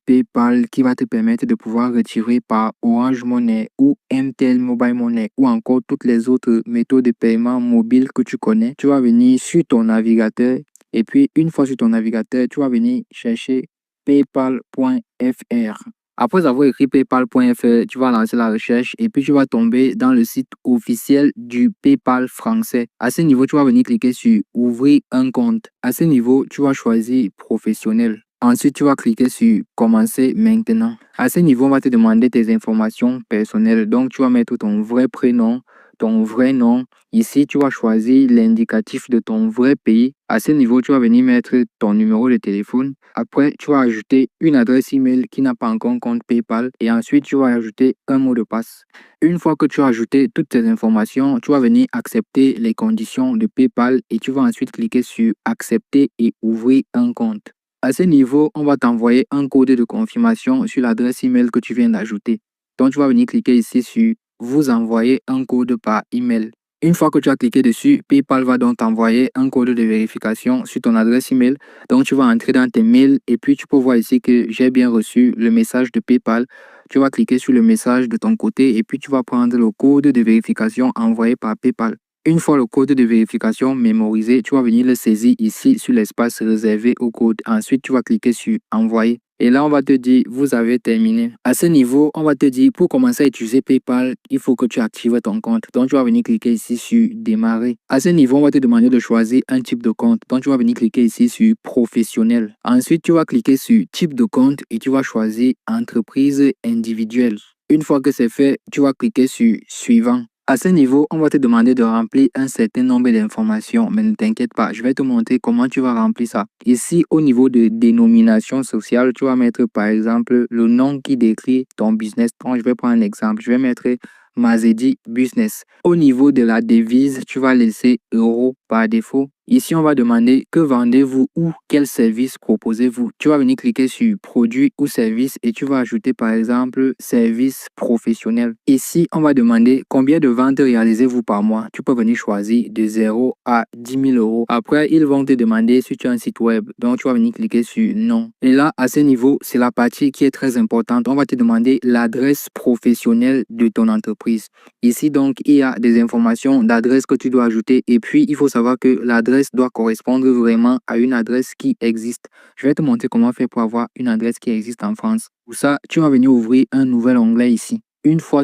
PayPal qui va te permettre de pouvoir retirer par Orange Money ou MTL Mobile Money ou encore toutes les autres méthodes de paiement mobile que tu connais. Tu vas venir sur ton navigateur et puis une fois sur ton navigateur, tu vas venir chercher paypal.fr. Après avoir écrit paypal.fr, tu vas lancer la recherche et puis tu vas tomber dans le site officiel du PayPal français. À ce niveau, tu vas venir cliquer sur ouvrir un compte. À ce niveau, tu vas choisir professionnel. Ensuite, tu vas cliquer sur commencer maintenant. À ce niveau, on va te demander tes informations personnelles. Donc, tu vas mettre ton vrai prénom, ton vrai nom. Ici, tu vas choisir l'indicatif de ton vrai pays. À ce niveau, tu vas venir mettre ton numéro de téléphone. Après, tu vas ajouter une adresse email qui n'a pas encore un compte PayPal. Et ensuite, tu vas ajouter un mot de passe. Une fois que tu as ajouté toutes tes informations, tu vas venir accepter les conditions de PayPal et tu vas ensuite cliquer sur accepter et ouvrir un compte. À ce niveau, on va t'envoyer un code de confirmation sur l'adresse email que tu viens d'ajouter. Donc, tu vas venir cliquer ici sur vous envoyer un code par email. Une fois que tu as cliqué dessus, PayPal va donc t'envoyer un code de vérification sur ton adresse email. Donc, tu vas entrer dans tes mails et puis tu peux voir ici que j'ai bien reçu le message de PayPal. Tu vas cliquer sur le message de ton côté et puis tu vas prendre le code de vérification envoyé par PayPal. Une fois le code de vérification mémorisé, tu vas venir le saisir ici sur l'espace réservé au code. Ensuite, tu vas cliquer sur envoyer. Et là, on va te dire, vous avez terminé. À ce niveau, on va te dire, pour commencer à utiliser PayPal, il faut que tu actives ton compte. Donc, tu vas venir cliquer ici sur démarrer. À ce niveau, on va te demander de choisir un type de compte. Donc, tu vas venir cliquer ici sur professionnel. Ensuite, tu vas cliquer sur type de compte et tu vas choisir entreprise individuelle. Une fois que c'est fait, tu vas cliquer sur suivant. À ce niveau, on va te demander de remplir un certain nombre d'informations, mais ne t'inquiète pas, je vais te montrer comment tu vas remplir ça. Ici, au niveau de dénomination sociale, tu vas mettre par exemple le nom qui décrit ton business. Donc, je vais prendre un exemple, je vais mettre Mazedi Business. Au niveau de la devise, tu vas laisser euro par défaut. Ici, on va demander que vendez-vous ou quel service proposez-vous. Tu vas venir cliquer sur produit ou service et tu vas ajouter par exemple service professionnel. Ici, on va demander combien de ventes réalisez-vous par mois. Tu peux venir choisir de 0 à 10 000 euros. Après, ils vont te demander si tu as un site web. Donc, tu vas venir cliquer sur non. Et là, à ce niveau, c'est la partie qui est très importante. On va te demander l'adresse professionnelle de ton entreprise. Ici, donc, il y a des informations d'adresse que tu dois ajouter. Et puis, il faut savoir que l'adresse doit correspondre vraiment à une adresse qui existe. Je vais te montrer comment faire pour avoir une adresse qui existe en France. Pour ça, tu vas venir ouvrir un nouvel onglet ici. Une fois